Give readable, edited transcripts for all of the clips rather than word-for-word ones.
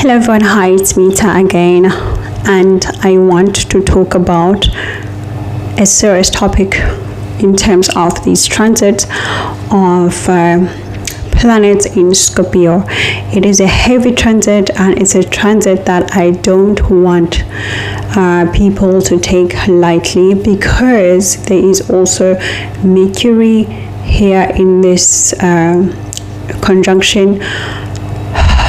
Hello everyone, hi, it's Mita again, and I want to talk about a serious topic in terms of these transits of planets in Scorpio. It is a heavy transit, and it's a transit that I don't want people to take lightly, because there is also Mercury here in this conjunction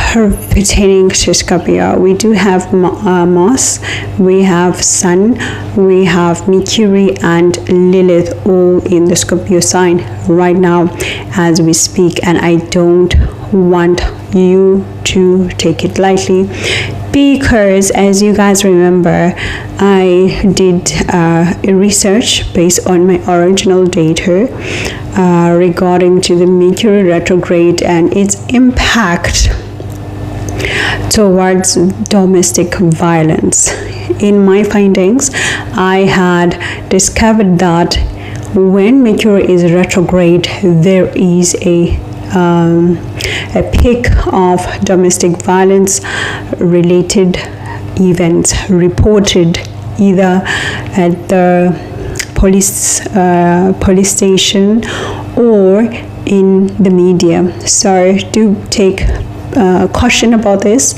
pertaining to Scorpio. We do have Mars, we have Sun, we have Mercury and Lilith all in the Scorpio sign right now as we speak, and I don't want you to take it lightly, because as you guys remember, I did a research based on my original data regarding to the Mercury retrograde and its impact towards domestic violence. In my findings, I had discovered that when Mercury is retrograde, there is a peak of domestic violence related events reported either at the police station or in the media. So do take caution about this,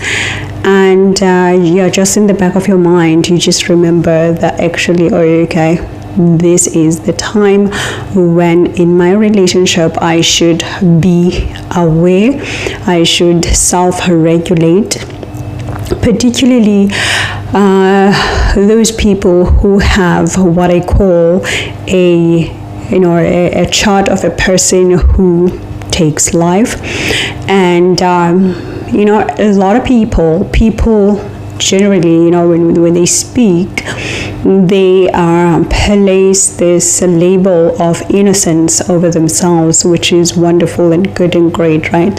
and just in the back of your mind, you just remember that actually, okay, this is the time when in my relationship I should be aware, I should self-regulate, particularly those people who have what I call a chart of a person who takes life. And a lot of people generally, when they speak, they place this label of innocence over themselves, which is wonderful and good and great, right?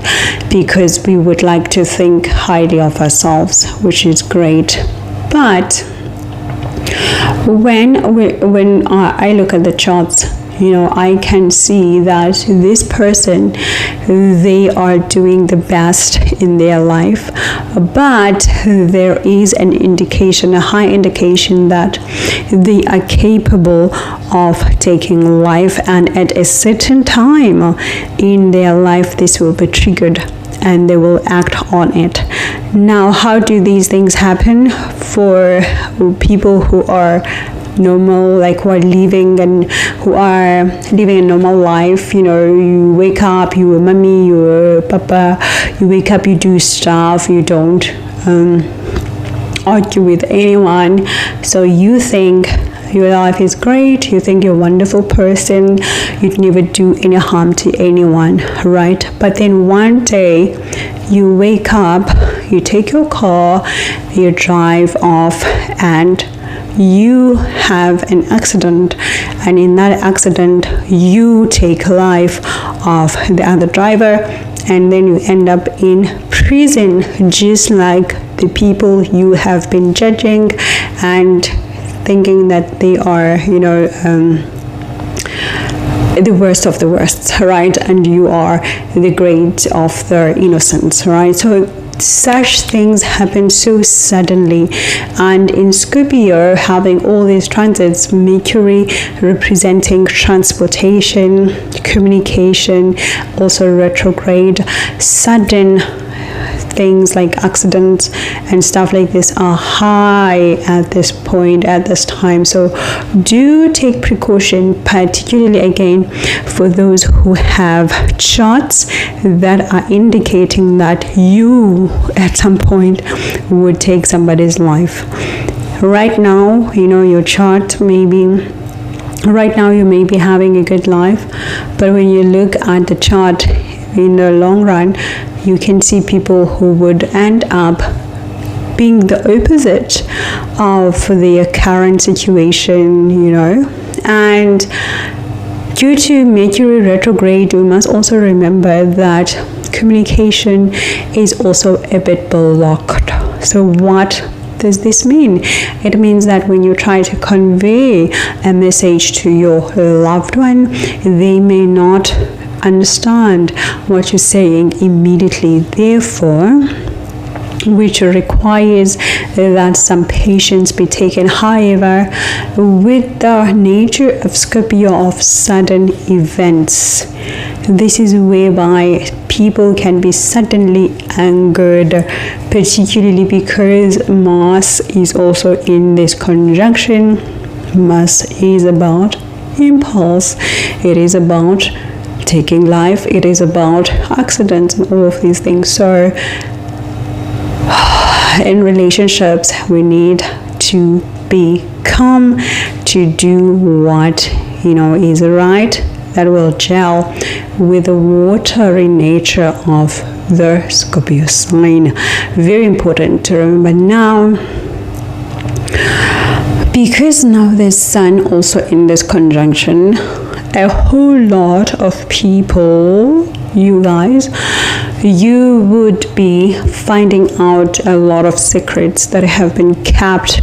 Because we would like to think highly of ourselves, which is great. But when I look at the charts, I can see that this person, they are doing the best in their life, but there is an indication, a high indication, that they are capable of taking life, and at a certain time in their life this will be triggered and they will act on it. Now, how do these things happen for people who are normal, like who are living a normal life? You wake up, you're a mommy, you're a papa, you wake up, you do stuff, you don't argue with anyone, so you think your life is great, you think you're a wonderful person, you'd never do any harm to anyone, right? But then one day you wake up, you take your car, you drive off, and you have an accident, and in that accident you take life of the other driver, and then you end up in prison, just like the people you have been judging and thinking that they are the worst of the worst, right? And you are the great of their innocence, right? So such things happen so suddenly. And in Scorpio, having all these transits, Mercury representing transportation, communication, also retrograde, sudden things like accidents and stuff like this are high at this point, at this time. So do take precaution, particularly again for those who have charts that are indicating that you at some point would take somebody's life. Right now, your chart right now you may be having a good life, but when you look at the chart in the long run, you can see people who would end up being the opposite of their current situation, And due to Mercury retrograde, we must also remember that communication is also a bit blocked. So what does this mean? It means that when you try to convey a message to your loved one, they may not understand what you're saying immediately. Therefore, which requires that some patience be taken. However, with the nature of Scorpio of sudden events, this is whereby people can be suddenly angered, particularly because Mars is also in this conjunction. Mars is about impulse, it is about taking life, it is about accidents and all of these things. So in relationships, we need to be calm, to do what is right, that will gel with the watery nature of the Scorpio sign. Very important to remember. Now, because now there's Sun also in this conjunction, a whole lot of people, you guys, you would be finding out a lot of secrets that have been kept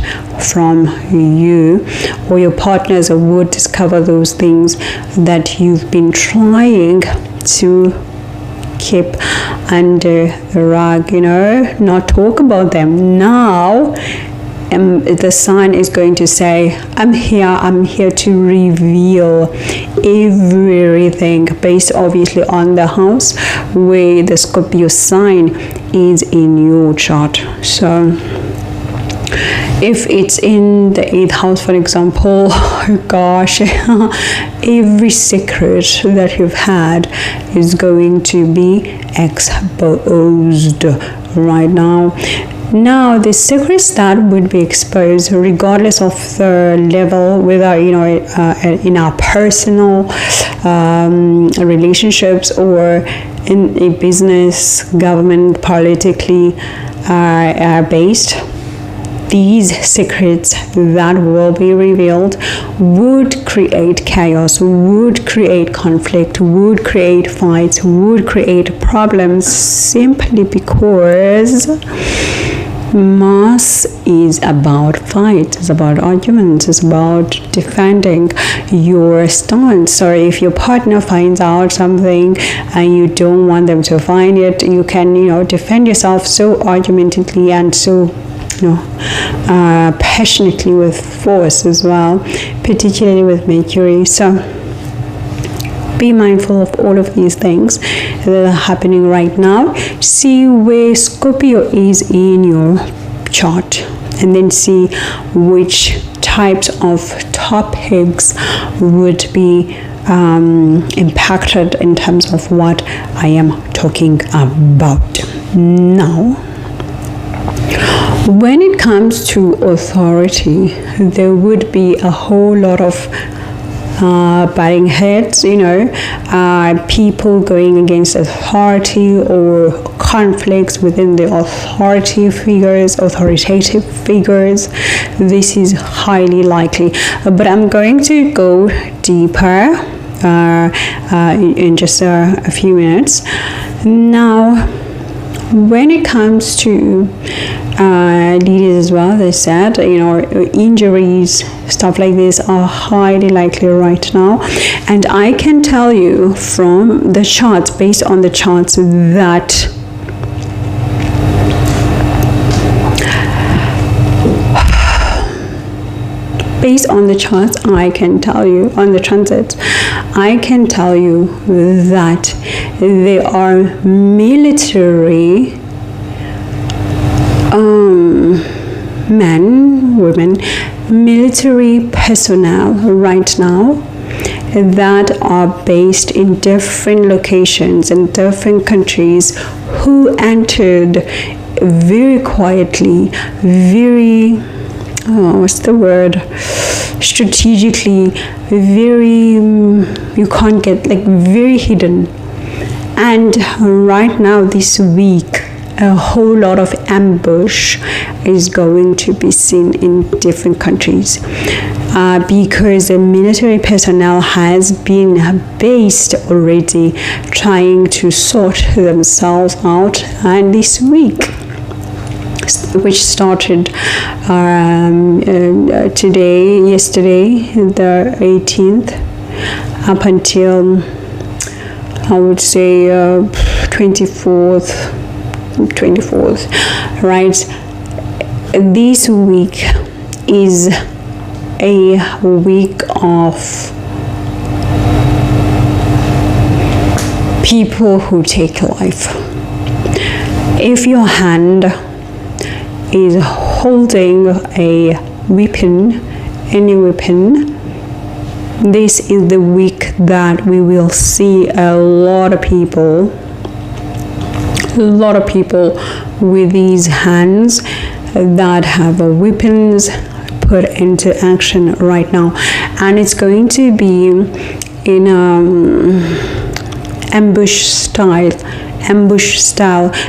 from you, or your partners would discover those things that you've been trying to keep under the rug, not talk about them. Now the Sun is going to say, I'm here to reveal everything, based obviously on the house where the Scorpio sign is in your chart. So if it's in the 8th house, for example, oh gosh, every secret that you've had is going to be exposed right now. Now, the secrets that would be exposed, regardless of the level, whether in our personal relationships or in a business, government, politically based, these secrets that will be revealed would create chaos, would create conflict, would create fights, would create problems, simply because Mars is about fight, it's about arguments, it's about defending your stance. So if your partner finds out something and you don't want them to find it, you can defend yourself so argumentatively and so passionately, with force as well, particularly with Mercury. So be mindful of all of these things that are happening right now. See where Scorpio is in your chart, and then see which types of topics would be impacted in terms of what I am talking about. Now, when it comes to authority, there would be a whole lot of butting heads, people going against authority, or conflicts within the authoritative figures. This is highly likely, but I'm going to go deeper in just a few minutes. Now, when it comes to leaders as well, they said, injuries, stuff like this are highly likely right now. And I can tell you from the charts, based on the charts, that based on the charts, I can tell you, on the transits, I can tell you that there are military men, women, military personnel right now that are based in different locations in different countries, who entered very quietly, very strategically, very you can't get, very hidden. And right now, this week, a whole lot of ambush is going to be seen in different countries, because the military personnel has been based already, trying to sort themselves out. And this week, which started yesterday, the 18th, up until I would say 24th, 24th, right? This week is a week of people who take life. If your hand is holding a weapon, any weapon, this is the week that we will see a lot of people with these hands that have weapons put into action right now, and it's going to be in ambush style,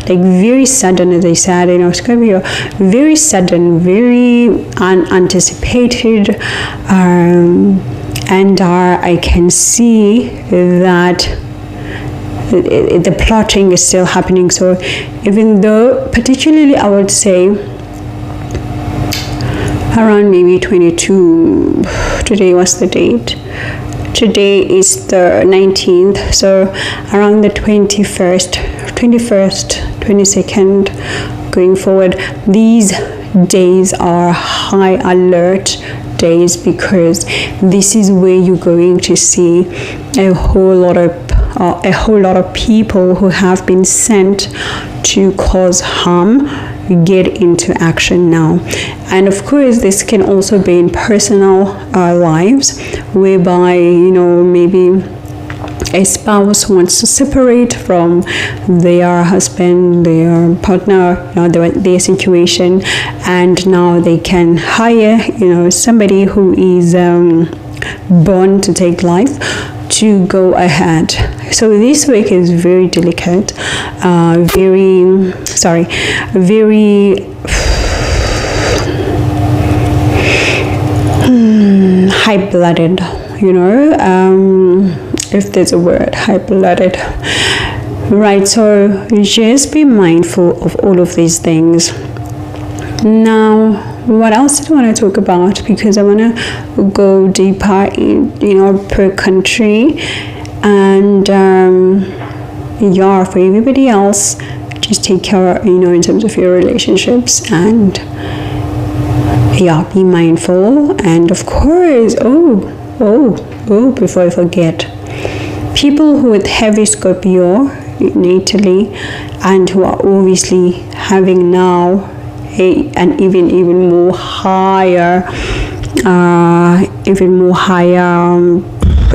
like very sudden, as I said, Scorpio, very sudden, very unanticipated, and I can see that the plotting is still happening. So even though, particularly I would say around maybe 22, today was the date, today is the 19th, so around the 21st, 22nd going forward, these days are high alert days, because this is where you're going to see a whole lot of people who have been sent to cause harm get into action now. And of course, this can also be in personal lives, whereby maybe a spouse wants to separate from their husband, their partner, their situation, and now they can hire somebody who is born to take life to go ahead. So this week is very delicate, very high-blooded, if there's a word, high-blooded, right? So just be mindful of all of these things. Now, what else did I want to talk about? Because I want to go deeper in, per country, and for everybody else, just take care, in terms of your relationships, and be mindful. And of course, before I forget, people who with heavy Scorpio in Italy, and who are obviously having now an even more higher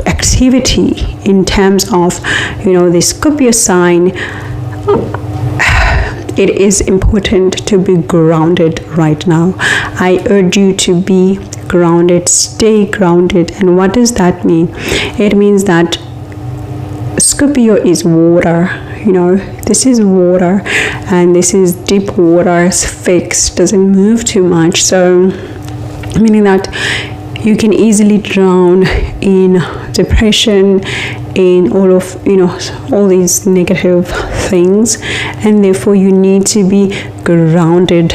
activity in terms of the Scorpio sign, it is important to be grounded right now. I urge you to be grounded, stay grounded. And what does that mean? It means that Scorpio is water, this is water, and this is deep water, it's fixed, doesn't move too much. So meaning that you can easily drown in depression, in all these negative things, and therefore you need to be grounded.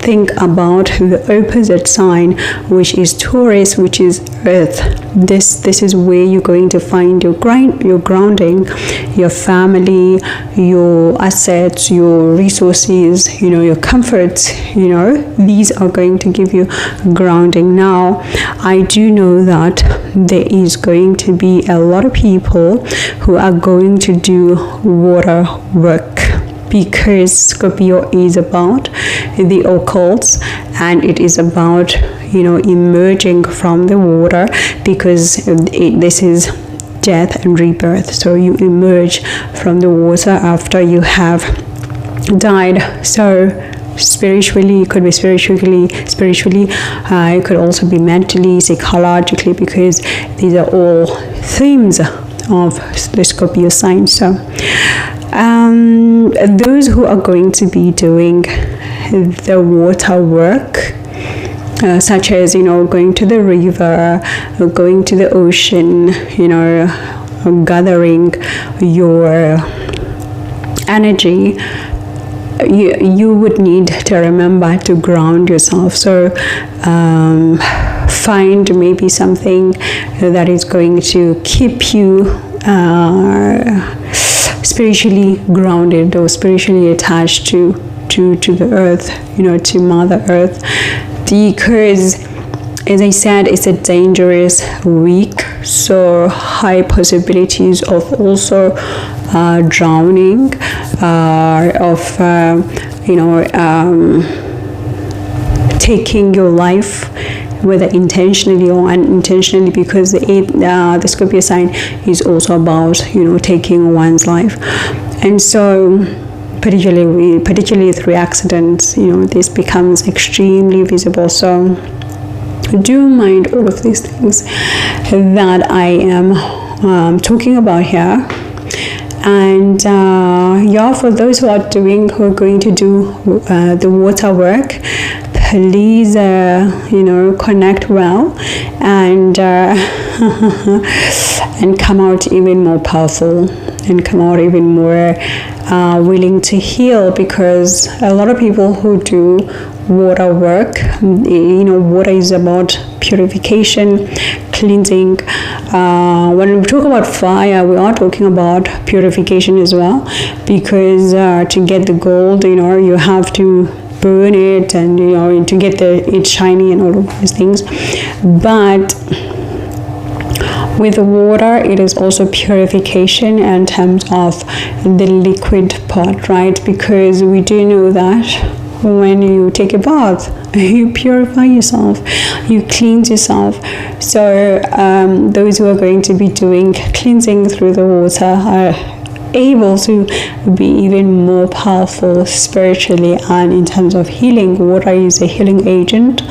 Think about the opposite sign, which is Taurus, which is Earth. This is where you're going to find your grounding, your family, your assets, your resources, your comforts. These are going to give you grounding. Now, I do know that there is going to be a lot of people who are going to do water work, because Scorpio is about the occult, and it is about emerging from the water, because this is death and rebirth. So you emerge from the water after you have died. So spiritually, it could be spiritually, it could also be mentally, psychologically, because these are all themes of the Scorpio sign. So those who are going to be doing the water work, such as going to the river, going to the ocean, gathering your energy, you would need to remember to ground yourself. So find maybe something that is going to keep you spiritually grounded or spiritually attached to the earth, to Mother Earth, because as I said, it's a dangerous week, so high possibilities of also drowning, taking your life, whether intentionally or unintentionally, because the Scorpio sign is also about taking one's life. And so particularly through accidents, this becomes extremely visible. So do mind all of these things that I am talking about here. And for those who are going to do the water work, please connect well and and come out even more powerful, and come out even more willing to heal, because a lot of people who do water work, water is about purification, cleansing. When we talk about fire, we are talking about purification as well, because to get the gold, you have to burn it, and to get it shiny and all of these things. But with water, it is also purification in terms of the liquid part, right? Because we do know that when you take a bath, you purify yourself, you cleanse yourself. So those who are going to be doing cleansing through the water are able to be even more powerful spiritually and in terms of healing. Water is a healing agent,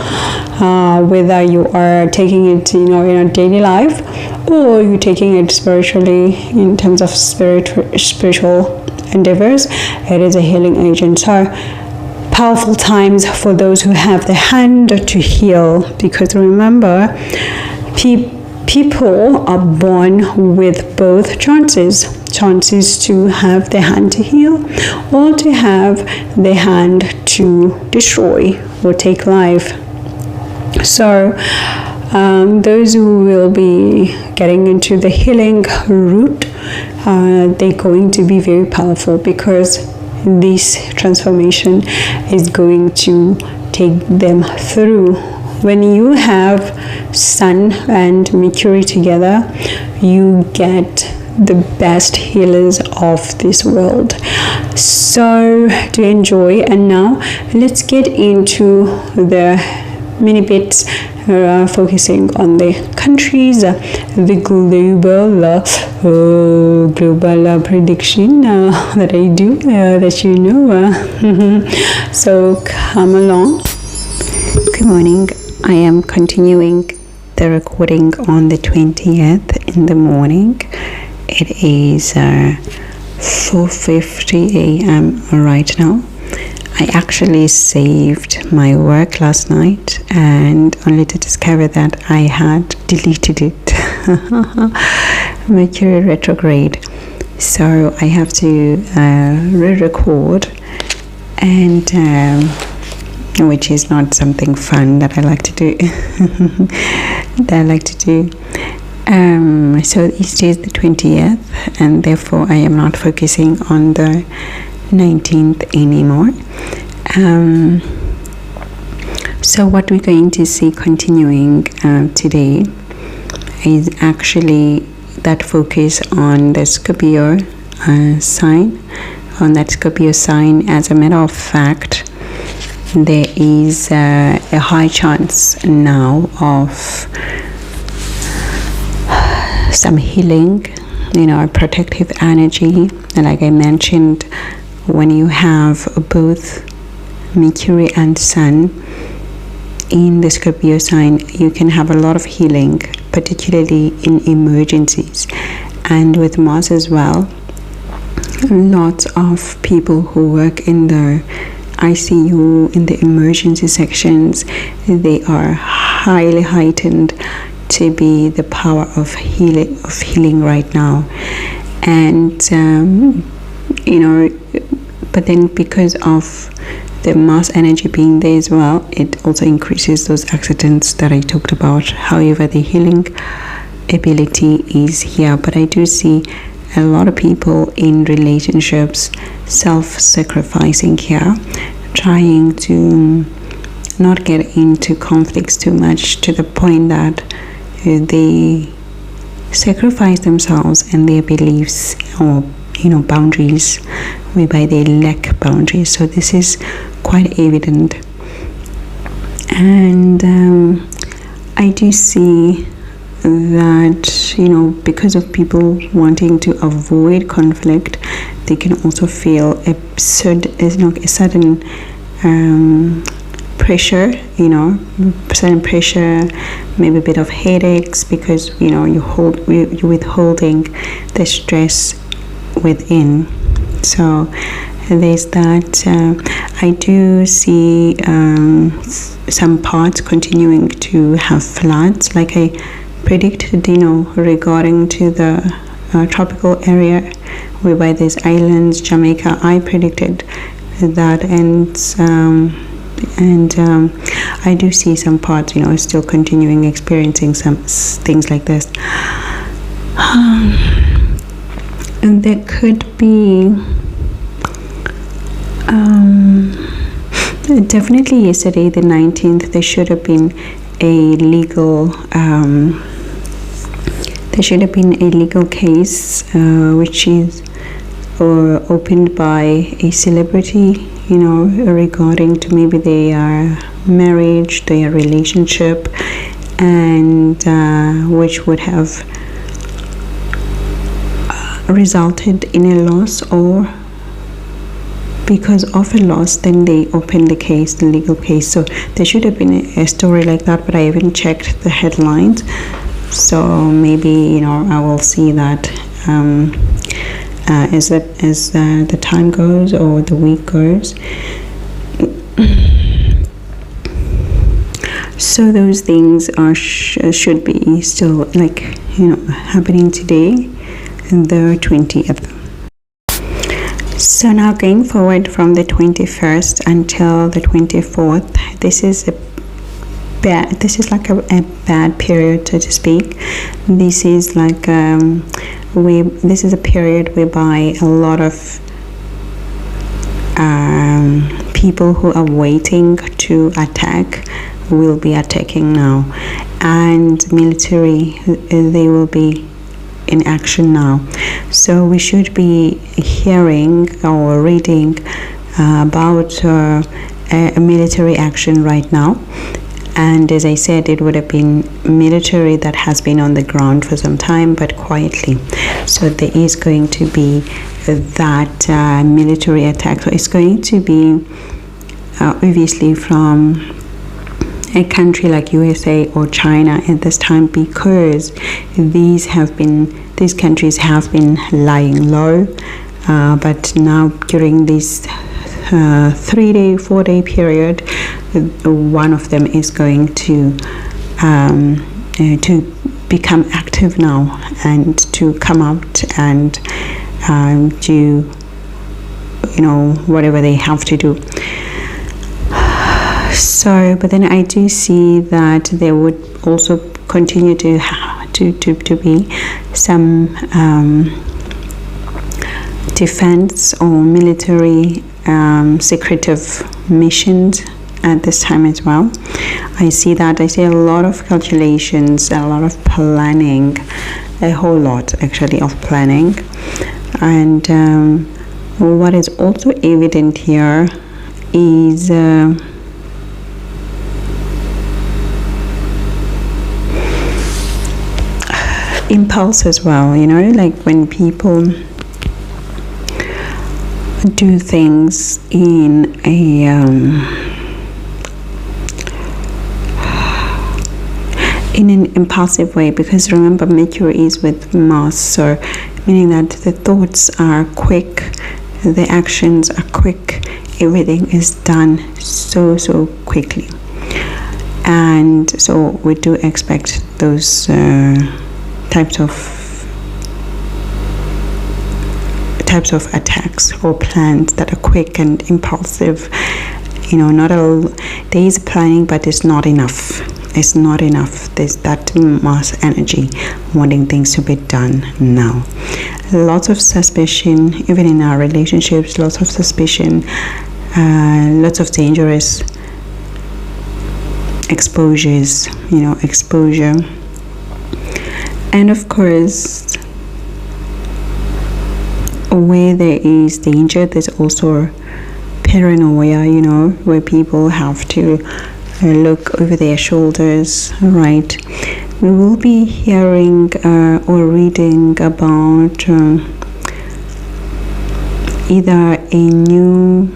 whether you are taking it in a daily life, or you're taking it spiritually in terms of spiritual endeavors. It is a healing agent. So powerful times for those who have the hand to heal, because remember, people are born with both chances to have the hand to heal, or to have the hand to destroy or take life. So those who will be getting into the healing route, they're going to be very powerful, because this transformation is going to take them through. When you have Sun and Mercury together, you get the best healers of this world. So do enjoy. And now let's get into the mini bits, focusing on the countries, the global prediction that I do, that so come along. Good morning. I am continuing the recording on the 20th in the morning. It is 4:50 a.m. right now. I actually saved my work last night, and only to discover that I had deleted it. Mercury retrograde. So I have to re-record, and which is not something fun that I like to do. So each day is the 20th, and therefore I am not focusing on the 19th anymore. So what we're going to see continuing today is actually that focus on the Scorpio sign. On that Scorpio sign, as a matter of fact, there is a high chance now of some healing, protective energy. And like I mentioned, when you have both Mercury and Sun in the Scorpio sign, you can have a lot of healing, particularly in emergencies. And with Mars as well, lots of people who work in the ICU, in the emergency sections, they are highly heightened to be the power of healing right now. And but then because of the Mars energy being there as well, it also increases those accidents that I talked about. However, the healing ability is here, but I do see a lot of people in relationships self-sacrificing here, trying to not get into conflicts too much, to the point that they sacrifice themselves and their beliefs or boundaries, whereby they lack boundaries. So this is quite evident. And I do see that because of people wanting to avoid conflict, they can also feel a sudden pressure, sudden pressure, maybe a bit of headaches, because you're withholding the stress within. So there's that. I do see some parts continuing to have floods, like I predicted, regarding to the tropical area, whereby there's islands, Jamaica. I predicted that, and I do see some parts, still continuing experiencing some things like this. And there could be definitely yesterday, the 19th, there should have been a legal case which is opened by a celebrity, regarding to maybe their marriage, their relationship, and which would have resulted in a loss, or because of a loss, then they opened the legal case. So there should have been a story like that, but I haven't checked the headlines. So maybe I will see that as the time goes or the week goes. So those things are should be still happening today, the 20th. So now going forward from the 21st until the 24th, this is like a bad period, so to speak. This is like this is a period whereby a lot of people who are waiting to attack will be attacking now, and military, they will be in action now. So we should be hearing or reading about a military action right now. And as I said, it would have been military that has been on the ground for some time, but quietly. So there is going to be that military attack. So it's going to be obviously from a country like USA or China at this time, because these countries have been lying low, but now during this 4-day period, one of them is going to become active now, and to come out and do whatever they have to do. So, but then I do see that there would also continue to be some defense or military secretive missions at this time as well. I see a lot of calculations, a lot of planning, a whole lot actually of planning. And what is also evident here is impulse as well, like when people do things in an impulsive way, because remember, Mercury is with Mars, so meaning that the thoughts are quick, the actions are quick, everything is done so quickly. And so we do expect those types of attacks or plans that are quick and impulsive. There is planning, but it's not enough. it's not enough. There's that mass energy wanting things to be done now. Lots of suspicion, even in our relationships, lots of suspicion, lots of dangerous exposures, exposure. And of course, where there is danger, there's also paranoia, where people have to look over their shoulders, right? We will be hearing or reading about either a new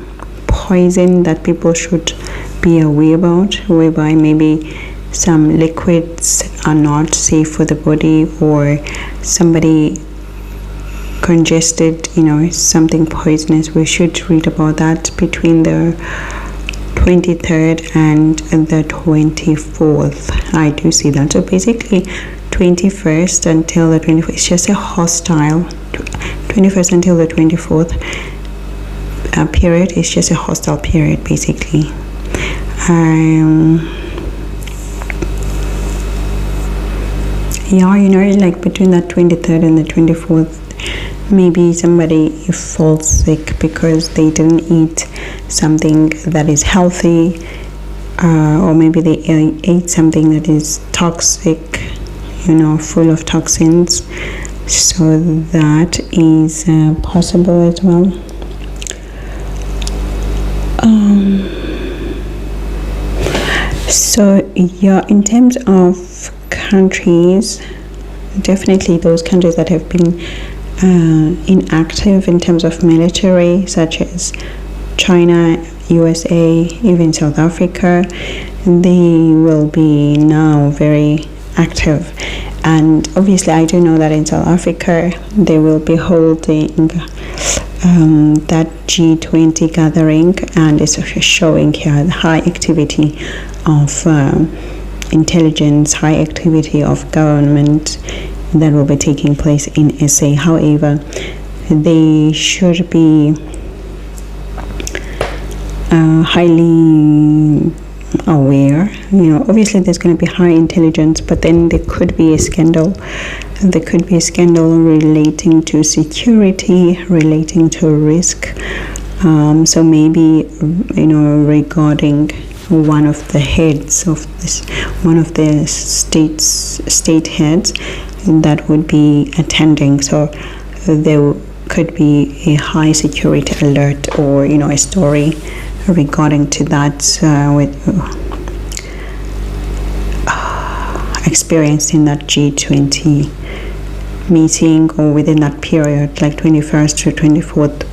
poison that people should be aware about, whereby maybe some liquids are not safe for the body, or somebody congested, something poisonous. We should read about that between the 23rd and the 24th. I do see that. So basically 21st until the 24th, it's just a hostile 21st until the 24th period is just a hostile period, basically. Like between the 23rd and the 24th, maybe somebody falls sick because they didn't eat something that is healthy, or maybe they ate something that is toxic, full of toxins. So that is possible as well. In terms of countries, definitely those countries that have been inactive in terms of military, such as China, USA, even South Africa, they will be now very active. And obviously I do know that in South Africa they will be holding that G20 gathering, and it's showing here the high activity of intelligence, high activity of government that will be taking place in SA. However, they should be highly aware. Obviously there's going to be high intelligence, but then there could be a scandal. There could be a scandal relating to security, relating to risk. So maybe, regarding one of the heads of this, one of the state heads that would be attending. So there could be a high security alert, or a story regarding to that with experienced in that G20 meeting, or within that period, like 21st to 24th,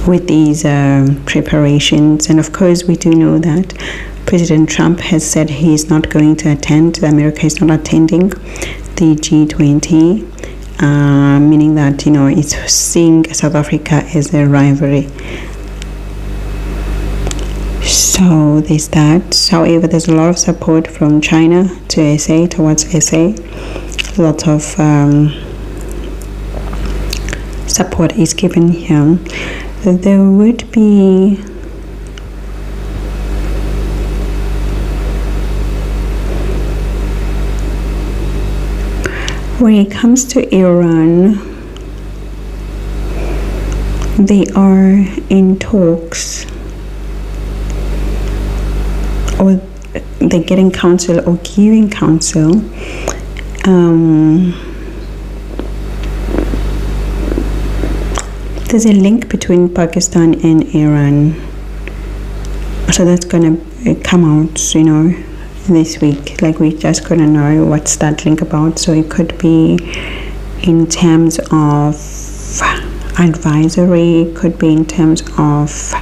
with these preparations. And of course we do know that President Trump has said he is not going to attend. America is not attending the G20, meaning that it's seeing South Africa as a rivalry. So there's that. However, there's a lot of support from China to SA, towards SA. Lots of support is given here. There would be when it comes to Iran, they are in talks, or they're getting counsel or giving counsel. There's a link between Pakistan and Iran, so that's gonna come out, this week. Like, we just gonna know what's that link about. So it could be in terms of advisory, it could be in terms of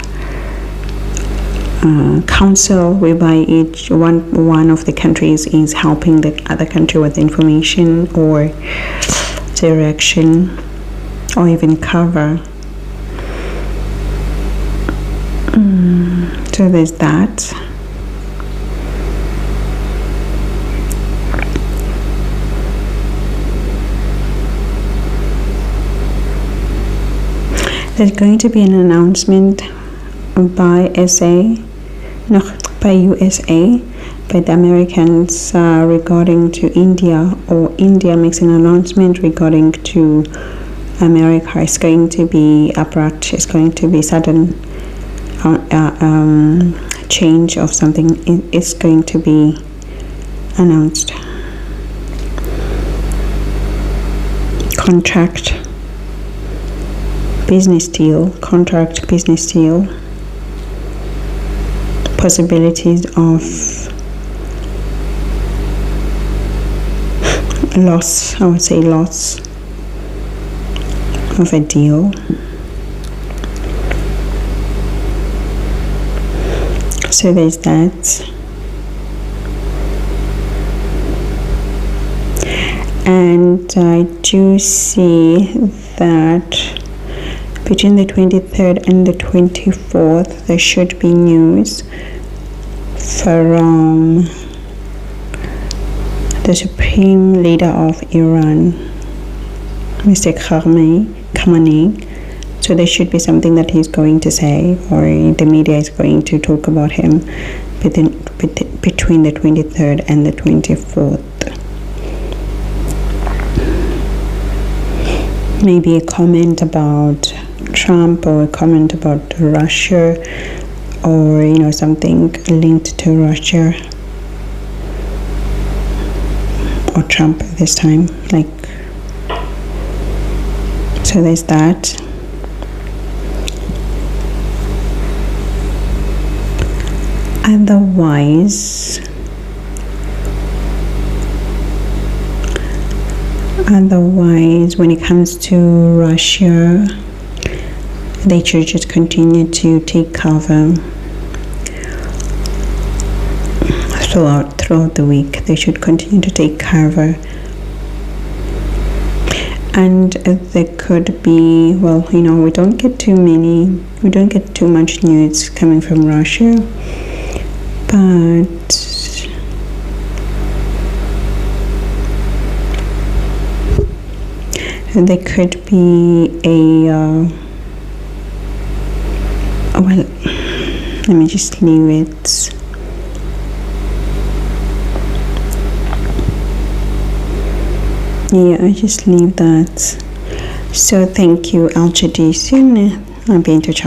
council, whereby each one of the countries is helping the other country with information or direction, or even cover. So there's that. There's going to be an announcement by USA, by the Americans regarding to India, or India makes an announcement regarding to America. It's going to be abrupt. It's going to be sudden change of something. It's going to be announced. Contract, business deal, possibilities of loss, I would say loss of a deal. So there's that. And I do see that between the 23rd and the 24th there should be news from the Supreme Leader of Iran, Mr. Khamenei. So there should be something that he's going to say, or the media is going to talk about him between the 23rd and the 24th. Maybe a comment about Trump, or a comment about Russia, or something linked to Russia or Trump this time. So there's that. Otherwise, when it comes to Russia, they should just continue to take cover throughout the week. They should continue to take cover. And there could be, we don't get too much news coming from Russia, but there could be let me just leave it. I just leave that. So thank you. I'll chat to you soon. I'll be in touch.